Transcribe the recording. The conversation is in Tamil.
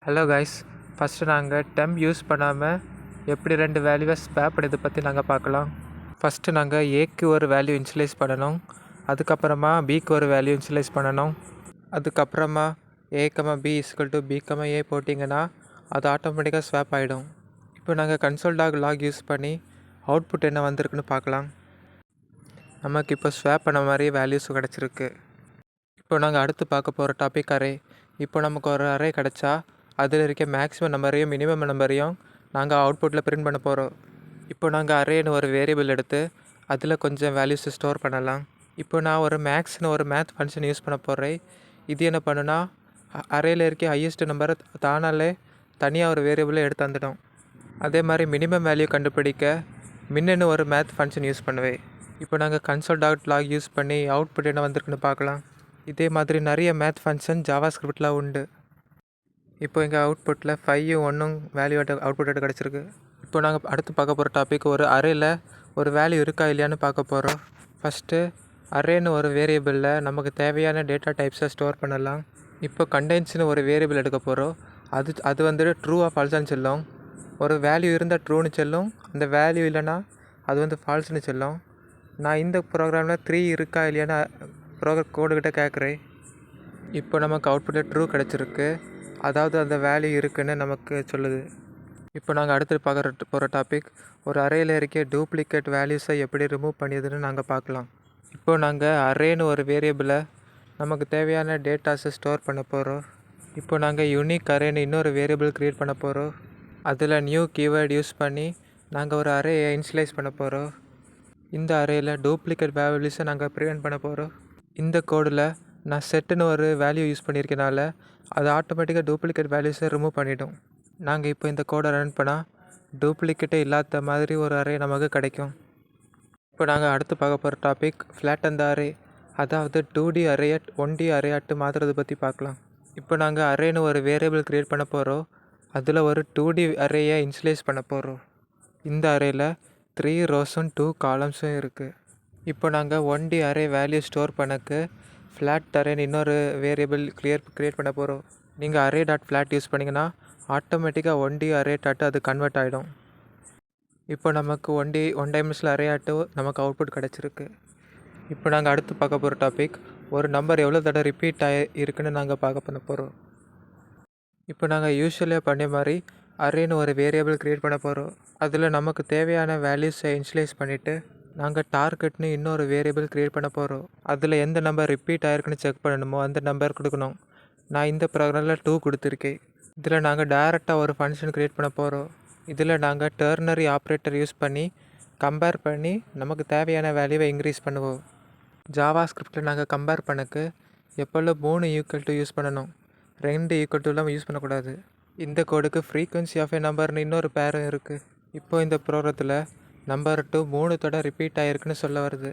ஹலோ கைஸ், ஃபஸ்ட்டு நாங்கள் டெம்ப் யூஸ் பண்ணாமல் எப்படி ரெண்டு வேல்யூவை ஸ்வாப் பண்ணது பற்றி நாங்கள் பார்க்கலாம். ஃபஸ்ட்டு நாங்கள் ஏக்கு ஒரு வேல்யூ இன்ஷியலைஸ் பண்ணணும். அதுக்கப்புறமா பிக்கு ஒரு வேல்யூ இன்ஷியலைஸ் பண்ணணும். அதுக்கப்புறமா a, b = b, a போட்டிங்கன்னா அது ஆட்டோமேட்டிக்காக ஸ்வாப் ஆகிடும். இப்போ நாங்கள் கன்சோல் லாக் யூஸ் பண்ணி அவுட்புட் என்ன வந்திருக்குன்னு பார்க்கலாம். நமக்கு இப்போ ஸ்வாப் பண்ண மாதிரி வேல்யூஸ் கிடச்சிருக்கு. இப்போ நாங்கள் அடுத்து பார்க்க போகிற டாபிக் அரே. இப்போ நமக்கு ஒரு அரே கிடச்சா அதில் இருக்க மேக்ஸிமம் நம்பரையும் மினிமம் நம்பரையும் நாங்கள் அவுட்புட்டில் பிரிண்ட் பண்ண போகிறோம். இப்போ நாங்கள் அரேன்னு ஒரு வேரியபிள் எடுத்து அதில் கொஞ்சம் வேல்யூஸை ஸ்டோர் பண்ணலாம். இப்போ நான் ஒரு மேக்ஸ்னு ஒரு மேத் ஃபங்க்ஷன் யூஸ் பண்ண போகிறேன். இது என்ன பண்ணுன்னா அரேயில் இருக்க ஹையஸ்ட் நம்பரை தானாலே தனியாக ஒரு வேரியபிளை எடுத்து தந்துடும். அதே மாதிரி மினிமம் வேல்யூ கண்டுபிடிக்க மின்னு ஒரு மேத் ஃபங்க்ஷன் யூஸ் பண்ணுவேன். இப்போ நாங்கள் கன்சோல் லாக் யூஸ் பண்ணி அவுட்புட் என்ன வந்திருக்குன்னு பார்க்கலாம். இதே மாதிரி நிறைய மேத் ஃபங்க்ஷன் ஜாவாஸ்கிரிப்டில் உண்டு. இப்போ எங்கள் அவுட்புட்டில் 5 1 வேல்யூ அவுட்புட் கிடச்சிருக்கு. இப்போ நாங்கள் அடுத்து பார்க்க போகிற டாபிக் ஒரு அரேயில் ஒரு வேல்யூ இருக்கா இல்லையான்னு பார்க்க போகிறோம். ஃபஸ்ட்டு அரேன்னு ஒரு வேரியபிளில் நமக்கு தேவையான டேட்டா டைப்ஸை ஸ்டோர் பண்ணலாம். இப்போ கண்டென்ட்ஸ்னு ஒரு வேரியபிள் எடுக்க போகிறோம். அது வந்துட்டு ட்ரூவாக ஃபால்ஸான்னு சொல்லும். ஒரு வேல்யூ இருந்தால் ட்ரூன்னு சொல்லும், அந்த வேல்யூ இல்லைன்னா அது ஃபால்ஸ்னு சொல்லும். நான் இந்த ப்ரோக்ராமில் 3 இருக்கா இல்லையான்னு கோடுகிட்ட கேட்குறேன். இப்போ நமக்கு அவுட்புட்டில் ட்ரூ கிடச்சிருக்கு, அதாவது அந்த வேல்யூ இருக்குன்னு நமக்கு சொல்லுது. இப்போ நாங்கள் அடுத்து பார்க்குற போகிற டாபிக் ஒரு அரேயில் இருக்க டூப்ளிகேட் வேல்யூஸை எப்படி ரிமூவ் பண்ணியதுன்னு நாங்கள் பார்க்கலாம். இப்போ நாங்கள் அரேன்னு ஒரு வேரியபிளை நமக்கு தேவையான டேட்டாஸை ஸ்டோர் பண்ண போகிறோம். இப்போ நாங்கள் யூனிக் அரேன்னு இன்னொரு வேரியபிள் க்ரியேட் பண்ண போகிறோம். அதில் நியூ கீவேர்டு யூஸ் பண்ணி நாங்கள் ஒரு அரேயை இனிஷியலைஸ் பண்ண போகிறோம். இந்த அரேயில் டூப்ளிகேட் வேல்யூஸை நாங்கள் ப்ரிவென்ட் பண்ண போகிறோம். இந்த கோடில் நான் செட்டுன்னு ஒரு வேல்யூ யூஸ் பண்ணியிருக்கனால அது ஆட்டோமேட்டிக்காக டூப்ளிகேட் வேல்யூஸை ரிமூவ் பண்ணிவிடும். நாங்கள் இப்போ இந்த கோடை ரன் பண்ணால் டூப்ளிகேட்டே இல்லாத மாதிரி ஒரு அரே நமக்கு கிடைக்கும். இப்போ நாங்கள் அடுத்து பார்க்க போகிற டாபிக் ஃப்ளாட் அந்த அரே, அதாவது 2D அரேயை 1D அரேயாட்டு மாற்றுறது பற்றி பார்க்கலாம். இப்போ நாங்கள் அரேன்னு ஒரு வேரியபிள் க்ரியேட் பண்ண போகிறோம். அதில் ஒரு 2D அரேயை இனிஷியலைஸ் பண்ண போகிறோம். இந்த அரேயில் 3 ரோஸும் 2 காலம்ஸும் இருக்குது. இப்போ நாங்கள் 1D அரே வேல்யூ ஸ்டோர் பண்ணக்கு ஃப்ளாட் அரேன்னு இன்னொரு வேரியபிள் க்ரியேட் பண்ண போகிறோம். நீங்கள் array.flat யூஸ் பண்ணிங்கன்னா ஆட்டோமேட்டிக்காக 1D அரே அது கன்வெர்ட் ஆகிடும். இப்போ நமக்கு 1 டைமென்ஷனல் அரே நமக்கு அவுட்புட் கிடச்சிருக்கு. இப்போ நாங்கள் அடுத்து பார்க்க போகிற டாபிக் ஒரு நம்பர் எவ்வளோ தடவை ரிப்பீட் இருக்குன்னு நாங்கள் பார்க்க பண்ண போகிறோம். இப்போ நாங்கள் யூஸ்வலாக பண்ண மாதிரி அரேன்னு ஒரு வேரியபிள் க்ரியேட் பண்ண போகிறோம். அதில் நமக்கு தேவையான வேல்யூஸை இனிஷியலைஸ் பண்ணிவிட்டு நாங்கள் டார்கெட்னு இன்னொரு வேரியபிள் க்ரியேட் பண்ண போகிறோம். அதில் எந்த நம்பர் ரிப்பீட் ஆகிருக்குன்னு செக் பண்ணணுமோ அந்த நம்பர் கொடுக்கணும். நான் இந்த ப்ரோக்ராமில் 2 கொடுத்துருக்கேன். இதில் நாங்கள் டைரெக்டாக ஒரு ஃபங்க்ஷன் க்ரியேட் பண்ண போகிறோம். இதில் நாங்கள் டெர்னரி ஆப்ரேட்டர் யூஸ் பண்ணி கம்பேர் பண்ணி நமக்கு தேவையான வேல்யூவை இன்க்ரீஸ் பண்ணுவோம். ஜாவாஸ்கிரிப்டில் நாங்கள் கம்பேர் பண்ணக்கு எப்போல்லாம் 3 யூஸ் பண்ணணும், 2 யூஸ் பண்ணக்கூடாது. இந்த கோடுக்கு ஃப்ரீக்வன்சி ஆஃப் ஏ நம்பர்னு இன்னொரு பேரும் இருக்குது. இப்போ இந்த ப்ரோக்ராத்தில் நம்பர் 2 3 தடவை ரிப்பீட் ஆகிருக்குன்னு சொல்ல வருது.